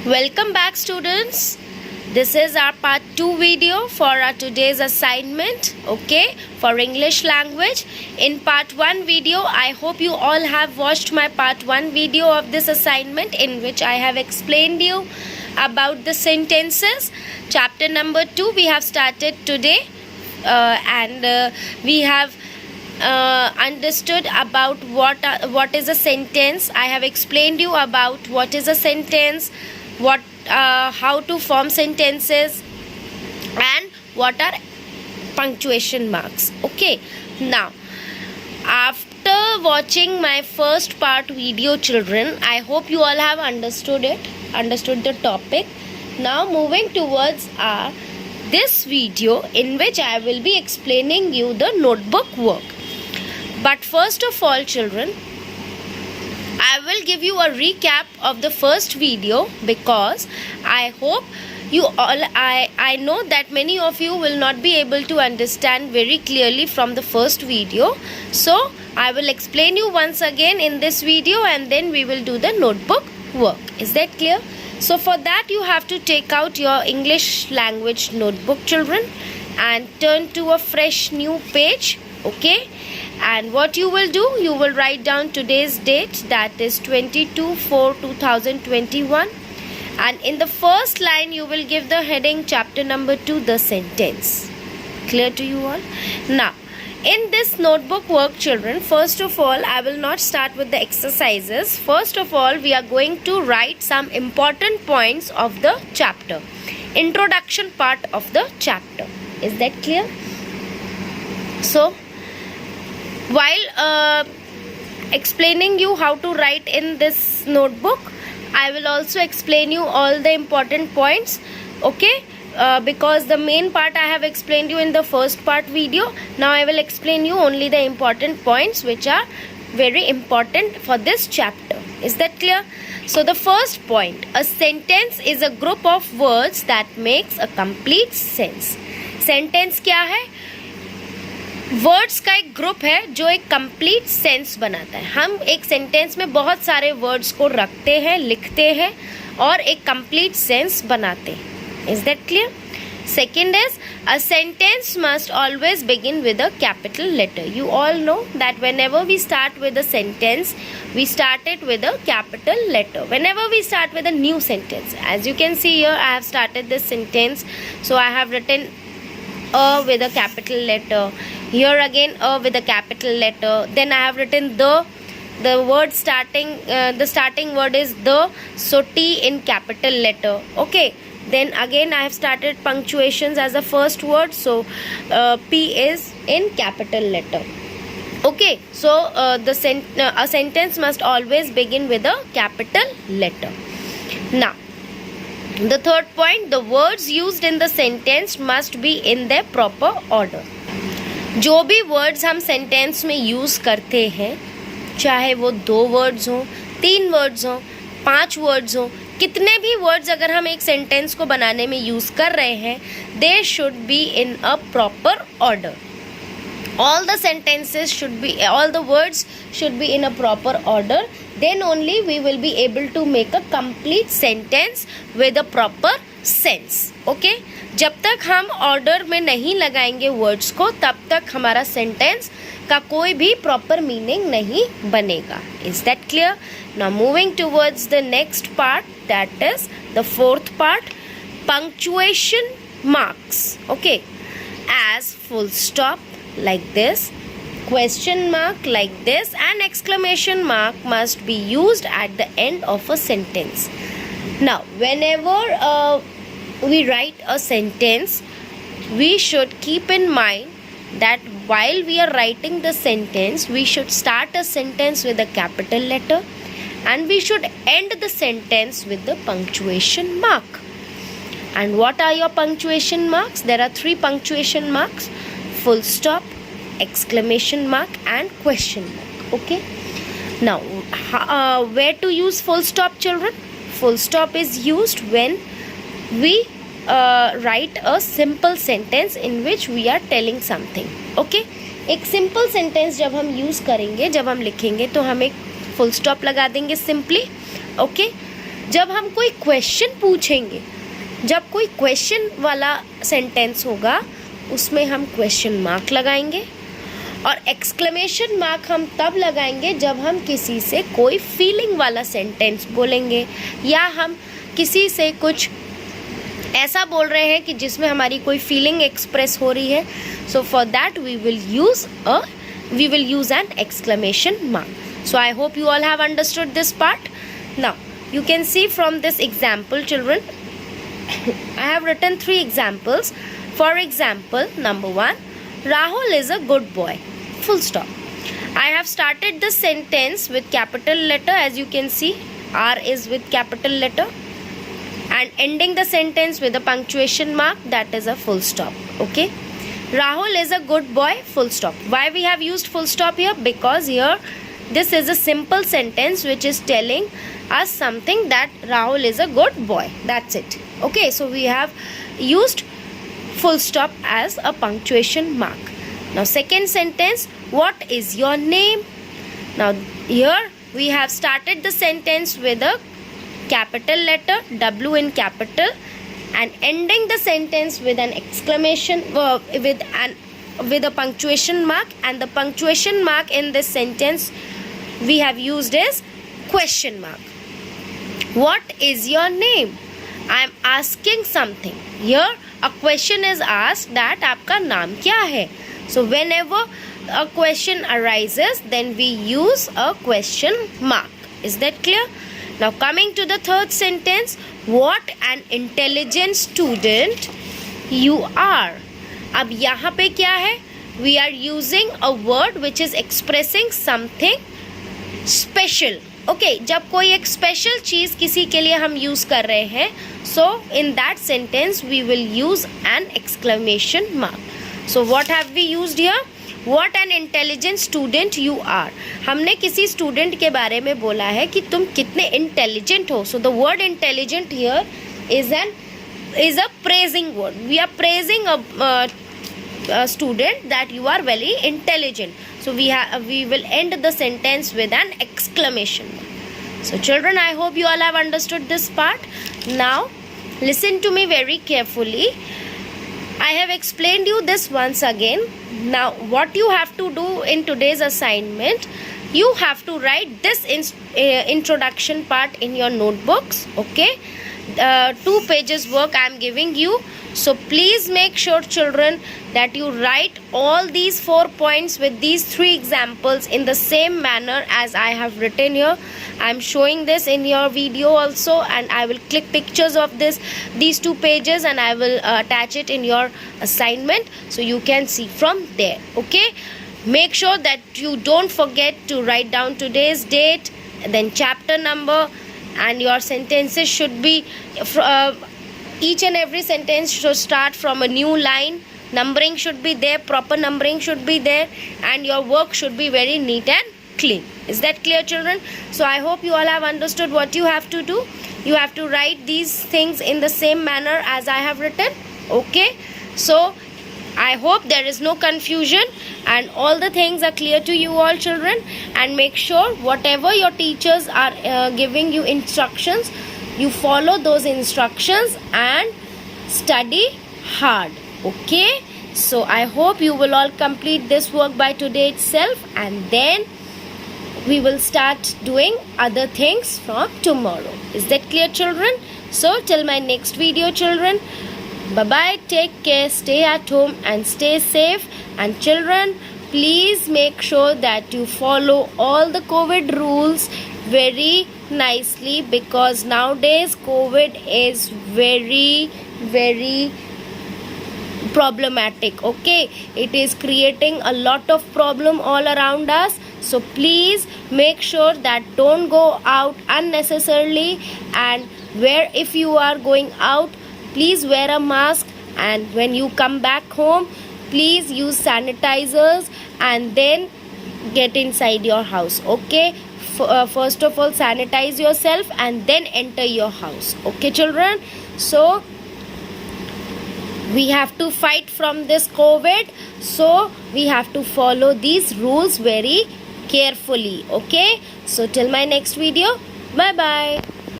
Welcome back, students. This is our part 2 video for our today's assignment, okay, for English language. In part 1 video, I hope you all have watched my part 1 video of this assignment, in which I have explained you about the sentences. Chapter number 2 we have started today, and we have understood about what is a sentence. I have explained you about what is a sentence, how to form sentences, and what are punctuation marks. Okay, now after watching my first part video, children, I hope you all have understood the topic. Now moving towards this video, in which I will be explaining you the notebook work. But first of all, children, I will give you a recap of the first video, because I hope you all, I know that many of you will not be able to understand very clearly from the first video. So I will explain you once again in this video, and then we will do the notebook work. Is that clear? So for that, you have to take out your English language notebook, children, and turn to a fresh new page. Okay, and what you will do, you will write down today's date, that is 22/4/2021, and in the first line you will give the heading chapter number 2, the sentence. Clear to you all? Now in this notebook work, children, first of all, I will not start with the exercises. First of all, we are going to write some important points of the chapter, introduction part of the chapter. Is that clear? So while explaining you how to write in this notebook, I will also explain you all the important points, okay, because the main part I have explained you in the first part video. Now I will explain you only the important points which are very important for this chapter. Is that clear? So the first point, a sentence is a group of words that makes a complete sense. Sentence क्या है? Words का एक group है जो एक complete sense बनाता है. हम एक सेंटेंस में बहुत सारे वर्ड्स को रखते हैं, लिखते हैं और एक कंप्लीट सेंस बनाते हैं. Is that clear? Second is, a sentence must always begin with a capital letter. You all know that whenever we start with a sentence, we start it with a capital letter. Whenever we start with a new sentence, as you can see here, I have started this sentence, so I have written a with a capital letter. Here again a with a capital letter. Then I have written the word starting, the starting word is the, so T in capital letter. Okay, then again I have started punctuations as a first word, so P is in capital letter. Okay, so a sentence must always begin with a capital letter. Now the third point, the words used in the sentence must be in their proper order. जो भी words हम sentence में use करते हैं, चाहे वो 2 words हों, 3 words हों, 5 वर्ड्स हों, कितने भी वर्ड्स अगर हम एक सेंटेंस को बनाने में यूज़ कर रहे हैं, they should be in a proper order. All the sentences should be, all the words should be in a proper order. Then only we will be able to make a complete sentence with a proper sense. Okay? जब तक हम order में नहीं लगाएंगे words को, तब तक हमारा सेंटेंस का कोई भी प्रॉपर मीनिंग नहीं बनेगा. Is that clear? Now moving towards the next part, that is the fourth part, punctuation marks. Okay, as full stop like this, question mark like this, and exclamation mark must be used at the end of a sentence. Now whenever we write a sentence, we should keep in mind that while we are writing the sentence, we should start a sentence with a capital letter, and we should end the sentence with the punctuation mark. And what are your punctuation marks? There are 3 punctuation marks: full stop, exclamation mark, and question mark. Okay, now where to use full stop, children? Full stop is used when we write a simple sentence in which we are telling something. Okay, एक simple sentence जब हम use करेंगे, जब हम लिखेंगे, तो हम एक full stop लगा देंगे simply. Okay, जब हम कोई क्वेश्चन पूछेंगे, जब कोई क्वेश्चन वाला सेंटेंस होगा उसमें हम क्वेश्चन मार्क लगाएंगे, और एक्सक्लेमेशन मार्क हम तब लगाएंगे जब हम किसी से कोई फीलिंग वाला सेंटेंस बोलेंगे, या हम किसी से कुछ ऐसा बोल रहे हैं कि जिसमें हमारी कोई फीलिंग एक्सप्रेस हो रही है. So for that we will use an exclamation mark. So I hope you all have understood this part. Now you can see from this example, children, I have written 3 examples. For example, number 1, Rahul is a good boy. Full stop. I have started the sentence with capital letter, as you can see. R is with capital letter, and ending the sentence with a punctuation mark, that is a full stop. Okay. Rahul is a good boy. Full stop. Why we have used full stop here? Because here this is a simple sentence which is telling us something that Rahul is a good boy. That's it. Okay, so we have used full stop as a punctuation mark. Now second sentence, what is your name? Now here we have started the sentence with a capital letter, W in capital, and ending the sentence with an exclamation, with a punctuation mark, and the punctuation mark in this sentence we have used is question mark. What is your name? I am asking something. Here a question is asked that आपका नाम क्या है? So whenever a question arises, then we use a question mark. Is that clear? Now coming to the third sentence, what an intelligent student you are. अब यहाँ पे क्या है? We are using a word which is expressing something special. Okay, जब कोई एक special चीज़ किसी के लिए हम यूज़ कर रहे हैं, so in that sentence we will use an exclamation mark. So what have we used here? What an intelligent student you are. हमने किसी स्टूडेंट के बारे में बोला है कि तुम कितने इंटेलिजेंट हो. So the word intelligent here is a praising word. We are praising a student that you are very intelligent. So we will end the sentence with an exclamation mark. So children, I hope you all have understood this part. Now listen to me very carefully. I have explained you this once again. Now what you have to do in today's assignment, you have to write this introduction part in your notebooks. Okay, 2 pages work I am giving you. So please make sure, children, that you write all these 4 points with these 3 examples in the same manner as I have written here. I am showing this in your video also, and I will click pictures of these 2 pages, and I will attach it in your assignment so you can see from there. Okay, make sure that you don't forget to write down today's date, then chapter number, and your sentences should be each and every sentence should start from a new line. Numbering should be there, proper numbering should be there, and your work should be very neat and clean. Is that clear, children? So I hope you all have understood what you have to do. You have to write these things in the same manner as I have written. Okay, so I hope there is no confusion and all the things are clear to you all, children. And make sure whatever your teachers are giving you instructions, you follow those instructions and study hard. Okay, so I hope you will all complete this work by today itself, and then we will start doing other things from tomorrow. Is that clear, children? So till my next video, children, bye bye, take care, stay at home and stay safe. And children, please make sure that you follow all the COVID rules very nicely, because nowadays COVID is very problematic. Okay, it is creating a lot of problem all around us. So please make sure that don't go out unnecessarily, and if you are going out, please wear a mask, and when you come back home, please use sanitizers and then get inside your house. Okay, first of all sanitize yourself and then enter your house. Okay, children, so we have to fight from this COVID, so we have to follow these rules very carefully. Okay, so till my next video, bye bye.